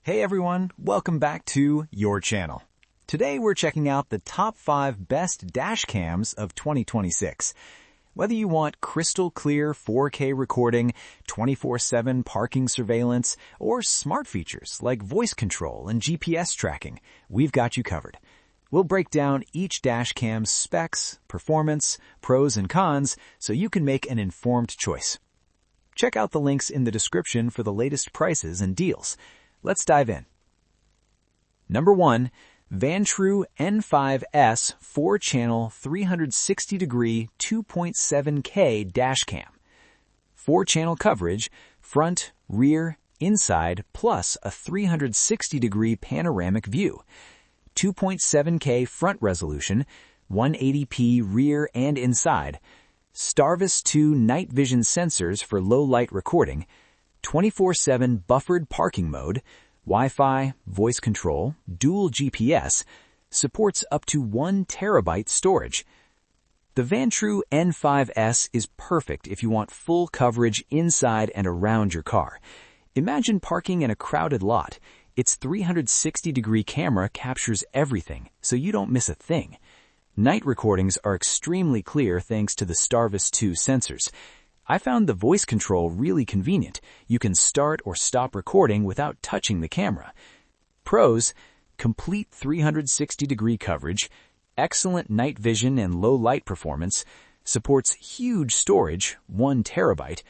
Hey everyone, welcome back to your channel. Today we're checking out the top 5 best dash cams of 2026. Whether you want crystal clear 4K recording, 24/7 parking surveillance, or smart features like voice control and GPS tracking, we've got you covered. We'll break down each dash cam's specs, performance, pros and cons, so you can make an informed choice. Check out the links in the description for the latest prices and deals. Let's dive in. Number 1, Vantrue N5S 4-channel 360-degree 2.7K dashcam. 4-channel coverage, front, rear, inside, plus a 360-degree panoramic view. 2.7K front resolution, 180p rear and inside. Starvis 2 night vision sensors for low-light recording. 24/7 buffered parking mode, Wi-Fi, voice control, dual GPS, supports up to 1 terabyte storage. The Vantrue N5S is perfect if you want full coverage inside and around your car. Imagine parking in a crowded lot. Its 360-degree camera captures everything, so you don't miss a thing. Night recordings are extremely clear thanks to the Starvis 2 sensors. I found the voice control really convenient. You can start or stop recording without touching the camera. Pros: complete 360-degree coverage, excellent night vision and low light performance, supports huge storage, 1 terabyte.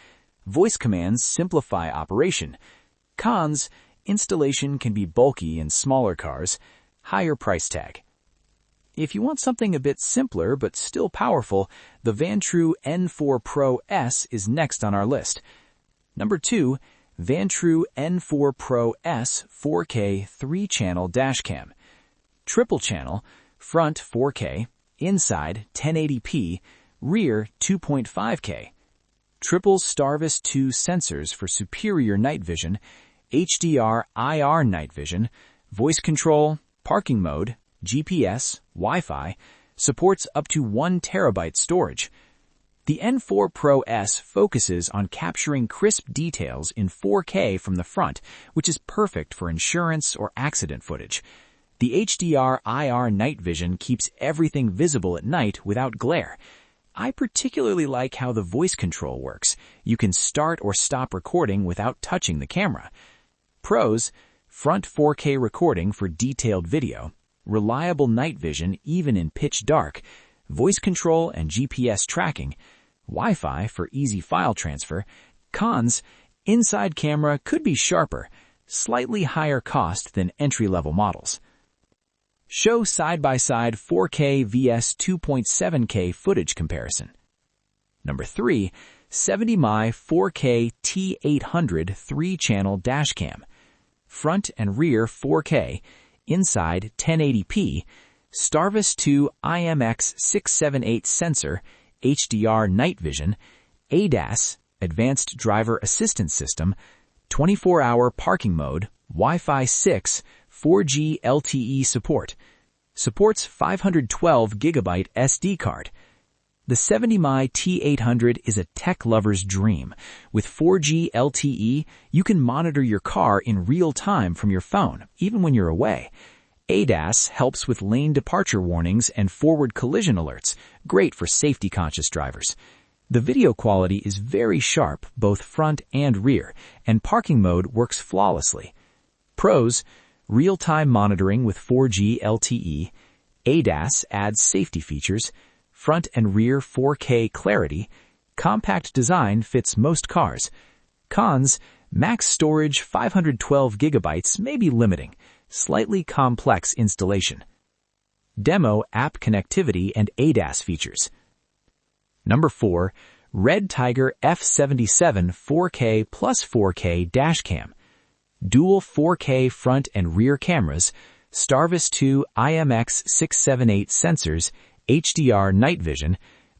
Voice commands simplify operation. Cons: installation can be bulky in smaller cars, higher price tag. If you want something a bit simpler but still powerful, the Vantrue N4 Pro S is next on our list. Number 2, Vantrue N4 Pro S 4K 3-channel dashcam. Triple channel, front 4K, inside 1080p, rear 2.5K. Triple Starvis 2 sensors for superior night vision, HDR IR night vision, voice control, parking mode, GPS, Wi-Fi, supports up to 1 terabyte storage. The N4 Pro S focuses on capturing crisp details in 4K from the front, which is perfect for insurance or accident footage. The HDR IR night vision keeps everything visible at night without glare. I particularly like how the voice control works. You can start or stop recording without touching the camera. Pros: front 4K recording for detailed video, reliable night vision even in pitch dark, voice control and GPS tracking, Wi-Fi for easy file transfer. Cons: inside camera could be sharper, slightly higher cost than entry-level models. Show side-by-side 4K vs 2.7K footage comparison. Number 3, 70mm 4K T800 3-channel dashcam. Front and rear 4K, inside 1080p, Starvis 2 IMX678 sensor, HDR night vision, ADAS, Advanced Driver Assistance System, 24-hour parking mode, Wi-Fi 6, 4G LTE support. Supports 512GB SD card. The 70mm T800 is a tech lover's dream. With 4G LTE, you can monitor your car in real time from your phone, even when you're away. ADAS helps with lane departure warnings and forward collision alerts, great for safety-conscious drivers. The video quality is very sharp, both front and rear, and parking mode works flawlessly. Pros: real-time monitoring with 4G LTE, ADAS adds safety features, front and rear 4K clarity, compact design fits most cars. Cons: max storage 512GB may be limiting, slightly complex installation. Demo app connectivity and ADAS features. Number 4, REDTIGER F77 4K plus 4K dashcam. Dual 4K front and rear cameras, Starvis 2 IMX678 sensors, HDR night vision,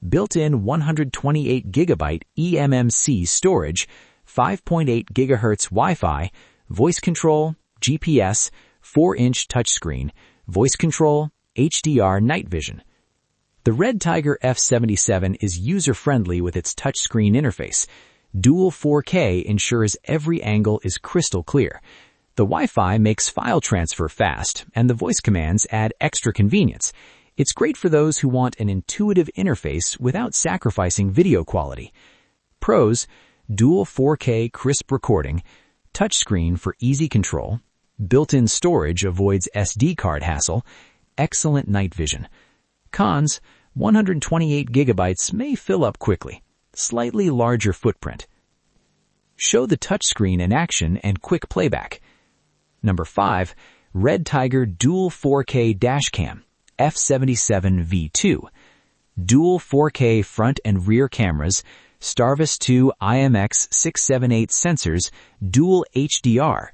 built-in 128GB eMMC storage, 5.8 GHz Wi-Fi, voice control, GPS, 4-inch touchscreen, voice control, HDR night vision. The REDTIGER F77 is user-friendly with its touchscreen interface. Dual 4K ensures every angle is crystal clear. The The Wi-Fi makes file transfer fast, and the voice commands add extra convenience. It's great for those who want an intuitive interface without sacrificing video quality. Pros: dual 4K crisp recording, touchscreen for easy control, built-in storage avoids SD card hassle, excellent night vision. Cons: 128 gigabytes may fill up quickly, slightly larger footprint. Show the touchscreen in action and quick playback. Number 5. REDTIGER Dual 4K Dashcam F77 V2. Dual 4K front and rear cameras, Starvis 2 IMX678 sensors, dual HDR,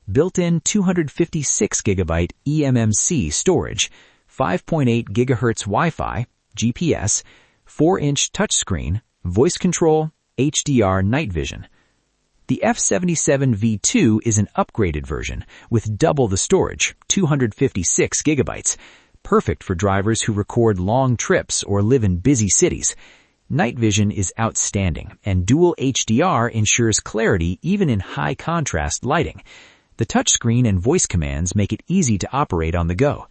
built-in 256GB eMMC storage, 5.8 GHz Wi-Fi, GPS, 4-inch touchscreen, voice control, HDR night vision. The F77 V2 is an upgraded version with double the storage, 256 gigabytes, perfect for drivers who record long trips or live in busy cities. Night vision is outstanding, and dual HDR ensures clarity even in high-contrast lighting. The touchscreen and voice commands make it easy to operate on the go.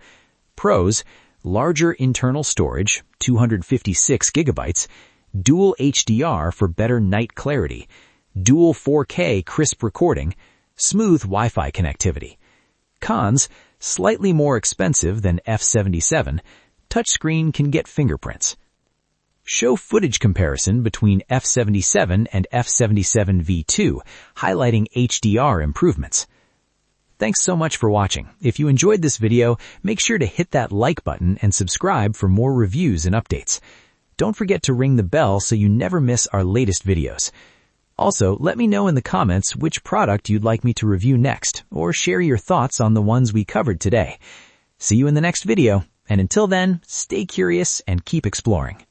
Pros: larger internal storage, 256 gigabytes, dual HDR for better night clarity, dual 4K crisp recording, smooth Wi-Fi connectivity. Cons: slightly more expensive than F77, touchscreen can get fingerprints. Show footage comparison between F77 and F77 V2, highlighting HDR improvements. Thanks so much for watching. If you enjoyed this video, make sure to hit that like button and subscribe for more reviews and updates. Don't forget to ring the bell so you never miss our latest videos. Also, let me know in the comments which product you'd like me to review next, or share your thoughts on the ones we covered today. See you in the next video, and until then, stay curious and keep exploring.